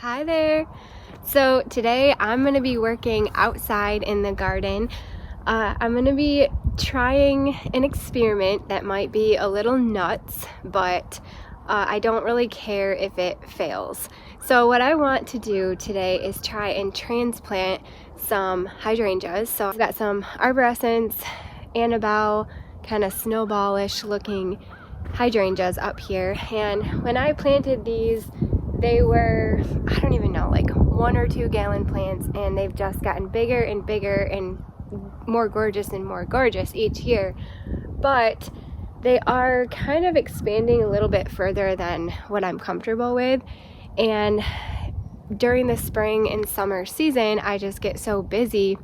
Hi there. So today I'm going to be working outside in the garden. I'm going to be trying an experiment that might be a little nuts, but I don't really care if it fails. So what I want to do today is try and transplant some hydrangeas. So I've got some arborescens, Annabelle, kind of snowballish looking hydrangeas up here, and when I planted these they were, I don't even know, like 1 or 2 gallon plants, and they've just gotten bigger and bigger and more gorgeous each year. But they are kind of expanding a little bit further than what I'm comfortable with. And during the spring and summer season, I just get so busy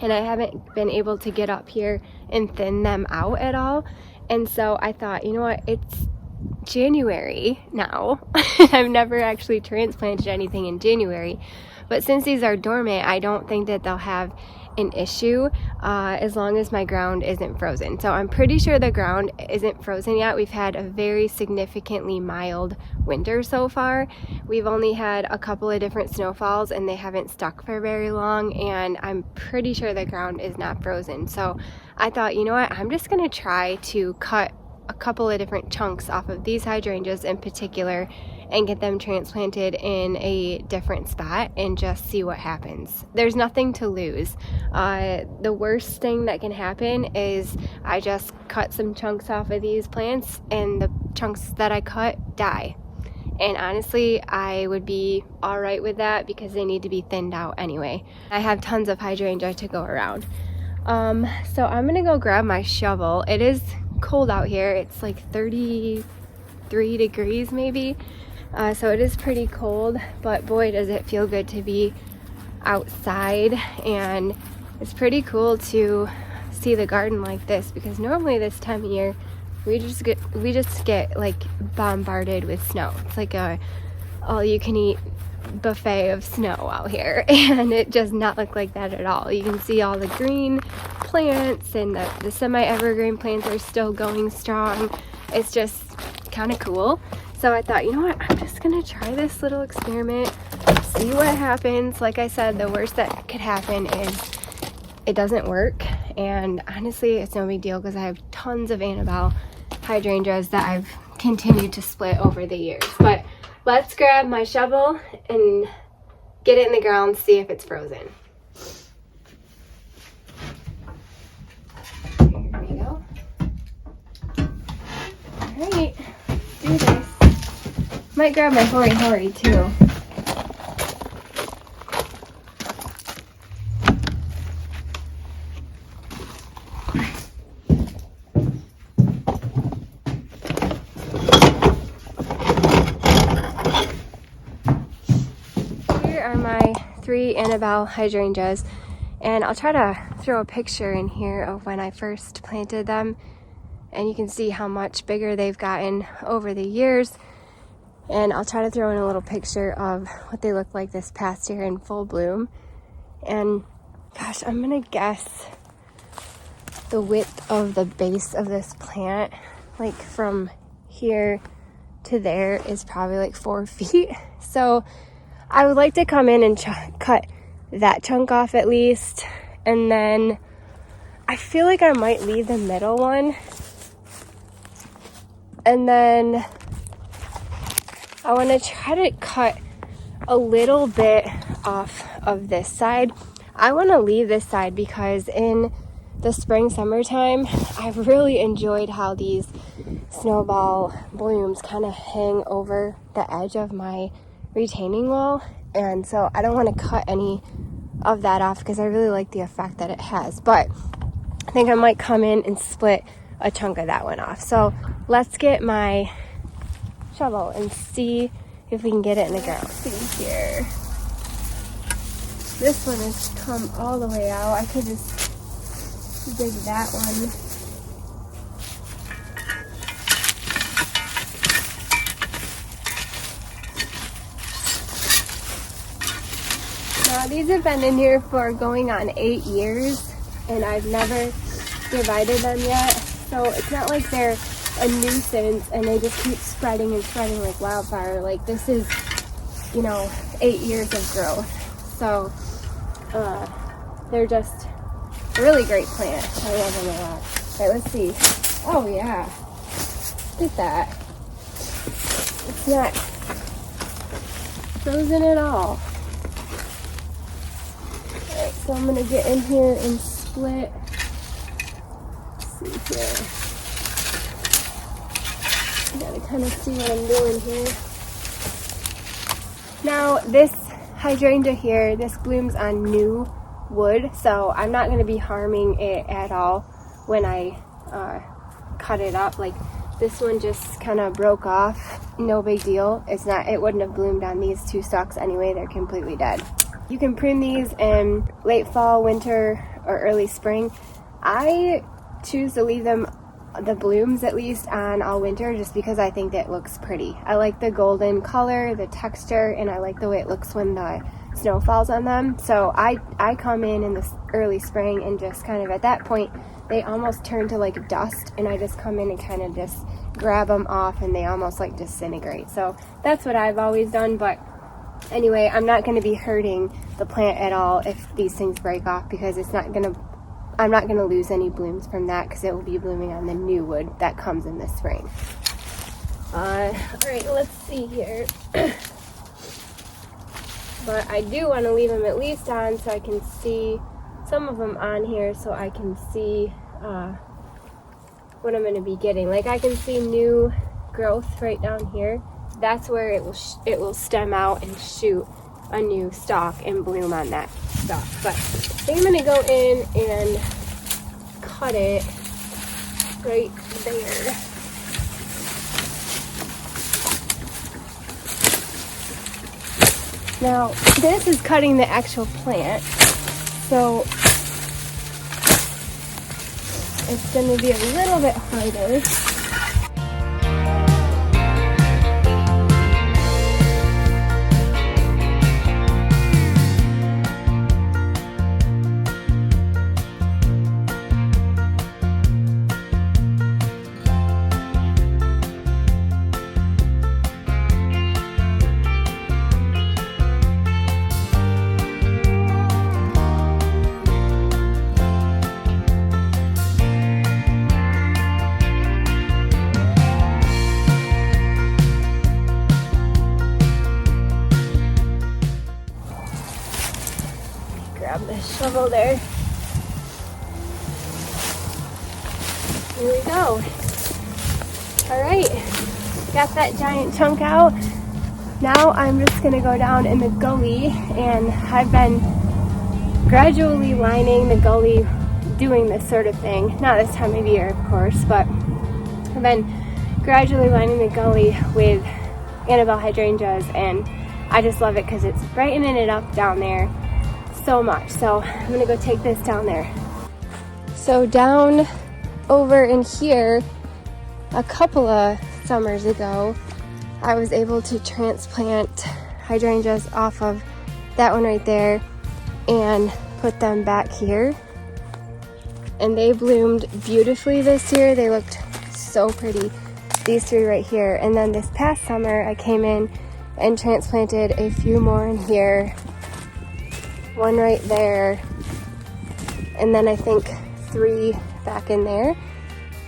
and I haven't been able to get up here and thin them out at all. And so I thought, you know what, it's January now. I've never actually transplanted anything in January, but since these are dormant, I don't think that they'll have an issue as long as my ground isn't frozen. So I'm pretty sure the ground isn't frozen yet. We've had a very significantly mild winter so far. We've only had a couple of different snowfalls and they haven't stuck for very long, and I'm pretty sure the ground is not frozen. So I thought, you know what, I'm just gonna try to cut a couple of different chunks off of these hydrangeas in particular and get them transplanted in a different spot and just see what happens. There's nothing to lose. The worst thing that can happen is I just cut some chunks off of these plants and the chunks that I cut die. And honestly, I would be all right with that because they need to be thinned out anyway. I have tons of hydrangea to go around. So I'm gonna go grab my shovel. It is cold out here. It's like 33 degrees maybe. So it is pretty cold, but boy does it feel good to be outside, and it's pretty cool to see the garden like this because normally this time of year we just get like bombarded with snow. It's like a all-you-can-eat buffet of snow out here, and it does not look like that at all. You can see all the green plants and the semi-evergreen plants are still going strong. It's just kind of cool. So I thought, you know what, I'm just gonna try this little experiment, see what happens. Like I said, the worst that could happen is it doesn't work, and honestly it's no big deal because I have tons of Annabelle hydrangeas that I've continued to split over the years. But let's grab my shovel and get it in the ground, see if it's frozen. Here we go. All right, let's do this. Might grab my hori too. Here are my 3 Annabelle hydrangeas, and I'll try to throw a picture in here of when I first planted them, and you can see how much bigger they've gotten over the years. And I'll try to throw in a little picture of what they look like this past year in full bloom. And gosh, I'm gonna guess the width of the base of this plant, like from here to there, is probably like 4 feet. So I would like to come in and cut that chunk off at least. And then I feel like I might leave the middle one. And then I want to try to cut a little bit off of this side. I want to leave this side because in the spring, summertime, I've really enjoyed how these snowball blooms kind of hang over the edge of my retaining wall. And so I don't want to cut any of that off because I really like the effect that it has. But I think I might come in and split a chunk of that one off. So let's get my shovel and see if we can get it in the ground. Let's see here. This one has come all the way out. I could just dig that one. Now these have been in here for going on 8 years, and I've never divided them yet. So it's not like they're a nuisance and they just keep spreading and spreading like wildfire. Like, this is you know, 8 years of growth. So they're just a really great plant. I love them a lot. All right, let's see. Oh yeah, look at that. It's not frozen at all. All right, so I'm gonna get in here and split. Let's see here. Gotta kind of see what I'm doing here. Now this hydrangea here, this blooms on new wood, so I'm not going to be harming it at all when I cut it up. Like this one just kind of broke off, no big deal. It wouldn't have bloomed on these two stalks anyway, they're completely dead. You can prune these in late fall, winter, or early spring. I choose to leave them, the blooms at least, on all winter just because I think that looks pretty. I like the golden color, the texture, and I like the way it looks when the snow falls on them. So I come in the early spring and just kind of at that point they almost turn to like dust, and I just come in and kind of just grab them off and they almost like disintegrate. So that's what I've always done. But anyway, I'm not going to be hurting the plant at all if these things break off, because I'm not going to lose any blooms from that because it will be blooming on the new wood that comes in the spring. All right, let's see here. But I do want to leave them at least on so I can see some of them on here, so I can see what I'm going to be getting. Like I can see new growth right down here. That's where it will stem out and shoot a new stalk and bloom on that stalk. But I think I'm going to go in and cut it right there. Now this is cutting the actual plant, so it's going to be a little bit harder. Grab the shovel there. Here we go. All right, got that giant chunk out. Now I'm just gonna go down in the gully, and I've been gradually lining the gully, doing this sort of thing. Not this time of year, of course, but I've been gradually lining the gully with Annabelle hydrangeas, and I just love it because it's brightening it up down there so much. So I'm gonna go take this down there. So down over in here, a couple of summers ago, I was able to transplant hydrangeas off of that one right there and put them back here, and they bloomed beautifully this year. They looked so pretty, these three right here. And then this past summer I came in and transplanted a few more in here, one right there, and then I think 3 back in there.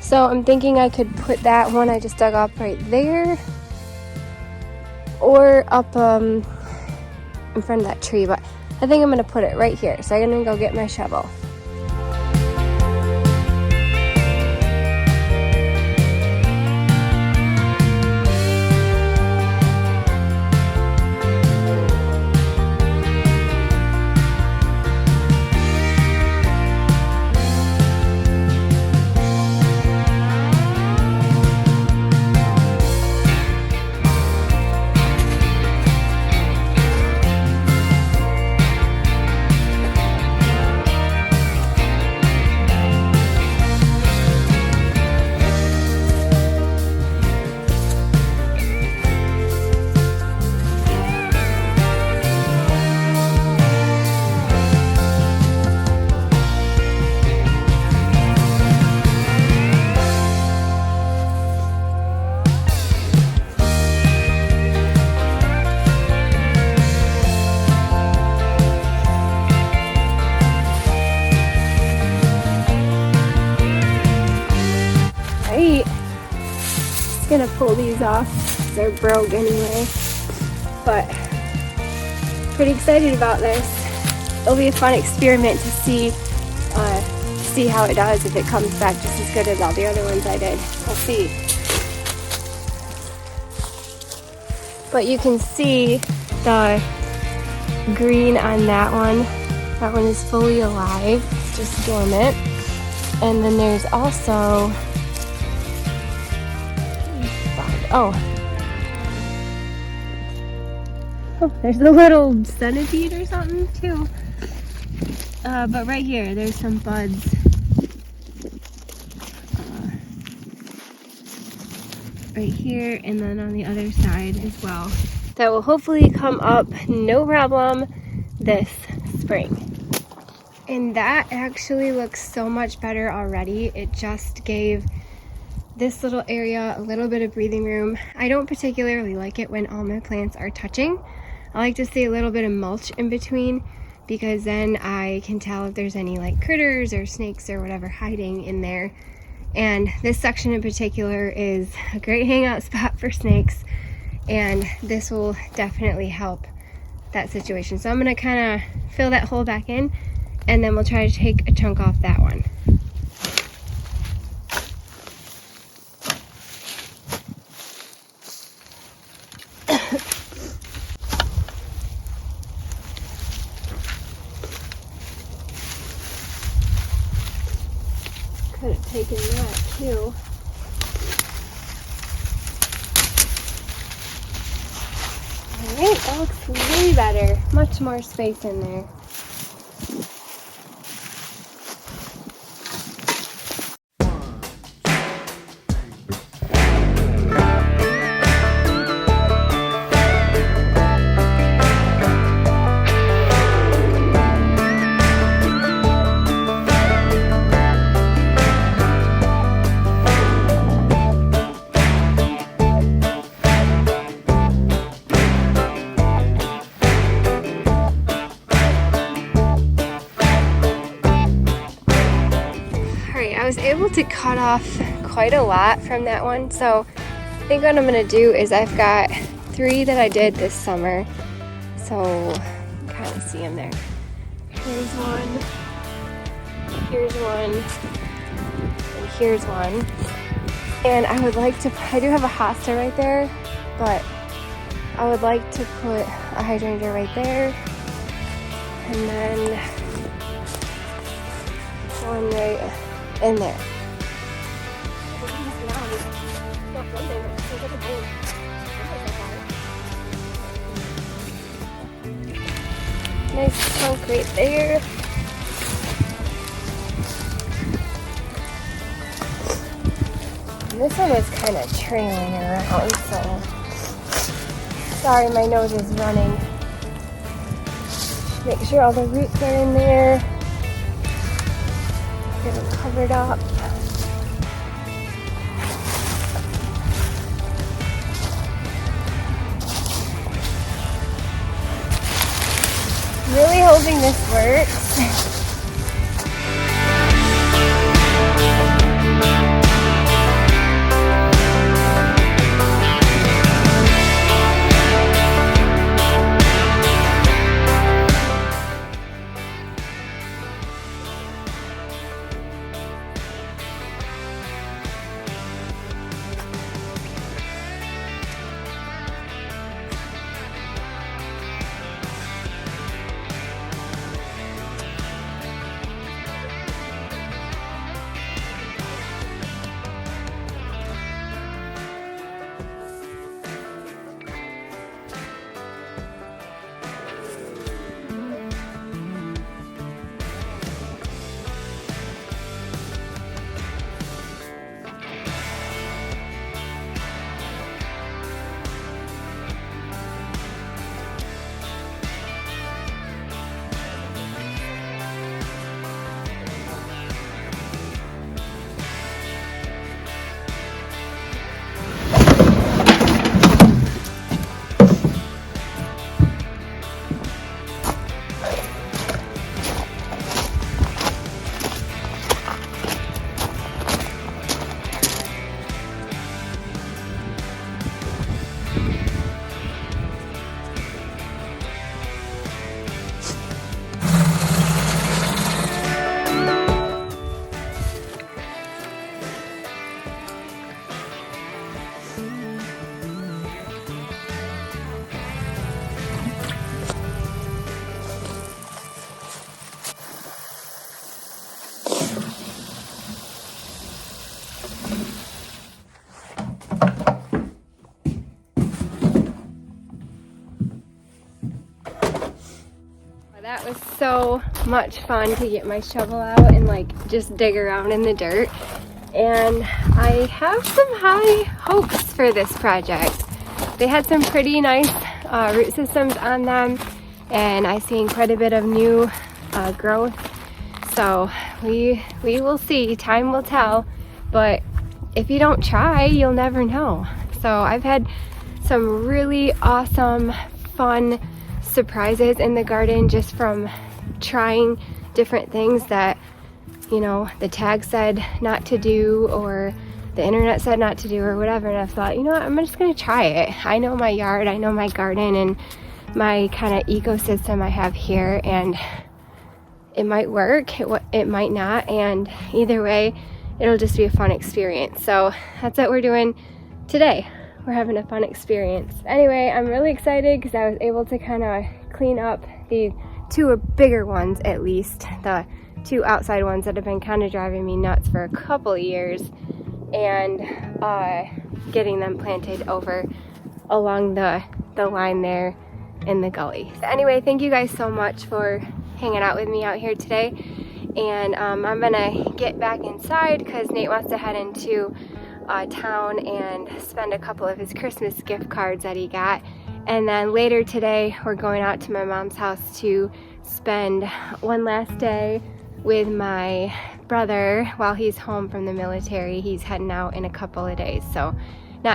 So I'm thinking I could put that one I just dug up right there, or up in front of that tree, but I think I'm gonna put it right here. So I'm gonna go get my shovel. these off. They're broke anyway. But pretty excited about this. It'll be a fun experiment to see how it does, if it comes back just as good as all the other ones I did. We'll see. But you can see the green on that one. That one is fully alive. It's just dormant. And then there's also, oh, there's a little centipede or something too. But right here, there's some buds. Right here, and then on the other side as well. That will hopefully come up no problem this spring. And that actually looks so much better already. It just gave this little area a little bit of breathing room. I don't particularly like it when all my plants are touching. I like to see a little bit of mulch in between, because then I can tell if there's any like critters or snakes or whatever hiding in there. And this section in particular is a great hangout spot for snakes, and this will definitely help that situation. So I'm gonna kind of fill that hole back in, and then we'll try to take a chunk off that one. Could have taken that too. Alright, that looks way better. Much more space in there. I was able to cut off quite a lot from that one, so I think what I'm gonna do is I've got 3 that I did this summer, so kind of see them there. Here's one, and here's one. And I would like to, I do have a hosta right there, but I would like to put a hydrangea right there, and then one right in there. Nice chunk right there. And this one is kind of trailing around, so sorry, my nose is running. Make sure all the roots are in there. Get them covered up. Really hoping this works. That was so much fun to get my shovel out and like just dig around in the dirt. And I have some high hopes for this project. They had some pretty nice root systems on them, and I've seen quite a bit of new growth. So we will see, time will tell, but if you don't try, you'll never know. So I've had some really awesome, fun surprises in the garden just from trying different things that, you know, the tag said not to do or the internet said not to do or whatever. And I thought, you know what, I'm just gonna try it. I know my yard, I know my garden and my kind of ecosystem I have here, and it might work, it might not, and either way it'll just be a fun experience. So that's what we're doing today. We're having a fun experience. Anyway, I'm really excited because I was able to kind of clean up the two bigger ones, at least the two outside ones that have been kind of driving me nuts for a couple of years, and getting them planted over along the line there in the gully. So anyway, thank you guys so much for hanging out with me out here today, and I'm gonna get back inside because Nate wants to head into town and spend a couple of his Christmas gift cards that he got, and then later today we're going out to my mom's house to spend one last day with my brother while he's home from the military. He's heading out in a couple of days, so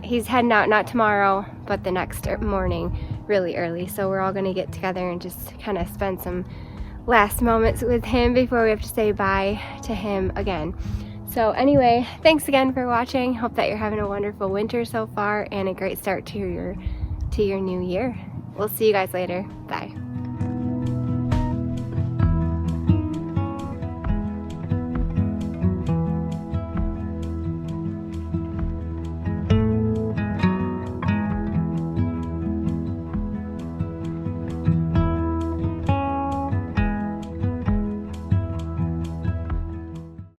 he's heading out not tomorrow but the next morning really early. So we're all gonna get together and just kind of spend some last moments with him before we have to say bye to him again. So anyway, thanks again for watching. Hope that you're having a wonderful winter so far and a great start to your new year. We'll see you guys later. Bye.